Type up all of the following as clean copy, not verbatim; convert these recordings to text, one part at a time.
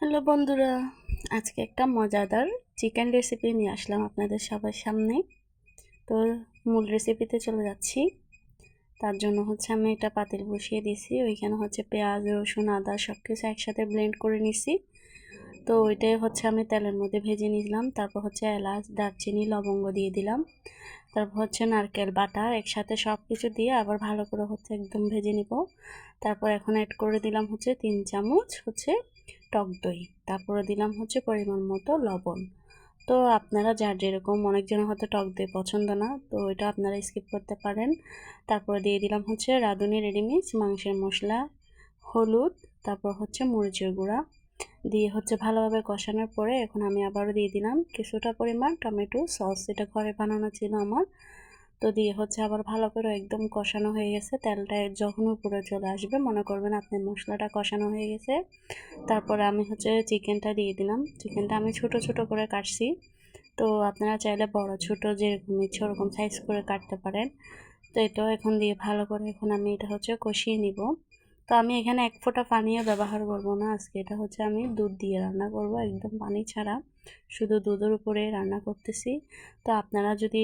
Hello বন্ধুরা, আজকে একটা মজাদার চিকেন রেসিপি নিয়ে আসলাম আপনাদের সবার সামনে। তো মূল রেসিপিতে চলে যাচ্ছি। তার জন্য আমি এটা পাতিল বসিয়ে দিয়েছি। ওইখানে পেঁয়াজ, রসুন, আদা সব কিছু একসাথে ব্লেন্ড করে নিছি। তো ওইটাই আমি তেলের মধ্যে ভেজে নিলাম। তারপর এলাচ, দারচিনি, লবঙ্গ দিয়ে দিলাম। তারপর নারকেল বাটা একসাথে সব কিছু দিয়ে আবার ভালো করে একদম ভেজে নিব। তারপর এখন অ্যাড করে দিলাম 3 চামচ টক দই। তারপরে দিলাম পরিমাণ মতো লবণ। তো আপনারা যার যেরকম, অনেকজনের হয়তো টক দই পছন্দ না, তো এটা আপনারা স্কিপ করতে পারেন। তারপরে দিয়ে দিলাম রাঁধুনি রেডিমিক্স মাংসের মশলা, হলুদ, তারপর মরিচের গুঁড়া দিয়ে ভালোভাবে কষানোর পরে এখন আমি আবারও দিয়ে দিলাম কিছুটা পরিমাণ টমেটো সস। এটা ঘরে বানানো ছিল আমার। তো দিয়ে আবার ভালো করে একদম কষানো হয়ে গেছে। তেলটা যখন উপরে চলে আসবে মনে করবেন আপনার মশলাটা কষানো হয়ে গেছে। তারপরে আমি চিকেনটা দিয়ে দিলাম। চিকেনটা আমি ছোট ছোট করে কাটছি। তো আপনারা চাইলে বড় ছোট যেরকম ইচ্ছে ওরকম সাইজ করে কাটতে পারেন। তো এটাও এখন দিয়ে ভালো করে এখন আমি এটা কষিয়ে নিব। তো আমি এখানে এক ফোঁটা পানিও ব্যবহার করব না আজকে। এটা আমি দুধ দিয়ে রান্না করব, একদম পানি ছাড়া, শুধু দুধের উপরে রান্না করতেছি। তো আপনারা যদি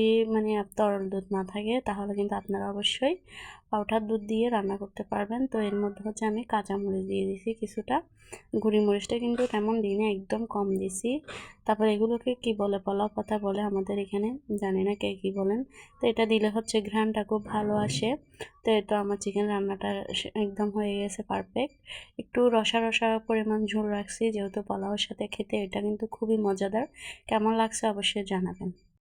তরল দুধ না থাকে তাহলে কিন্তু আপনারা অবশ্যই পাউডার দুধ দিয়ে রান্না করতে পারবেন। তো এর মধ্যে আমি কাঁচামরিচ দিয়ে দিছি কিছুটা, গুঁড়ি মরিচটা কিন্তু তেমন দিই না, একদম কম দিছি। তারপর এগুলোকে কি বলে, পোলাও পাতা বলে আমাদের এখানে, জানি না কে কী বলেন। তো এটা দিলে ঘ্রাণটা খুব ভালো আসে। তো এটা আমার চিকেন রান্নাটা একদম হয়ে গেছে পারফেক্ট। একটু রসা রসা পরিমাণ ঝোল রাখছি, যেহেতু পোলাওর সাথে খেতে এটা কিন্তু খুবই মজাদার। কেমন লাগছে অবশ্যই জানাবেন।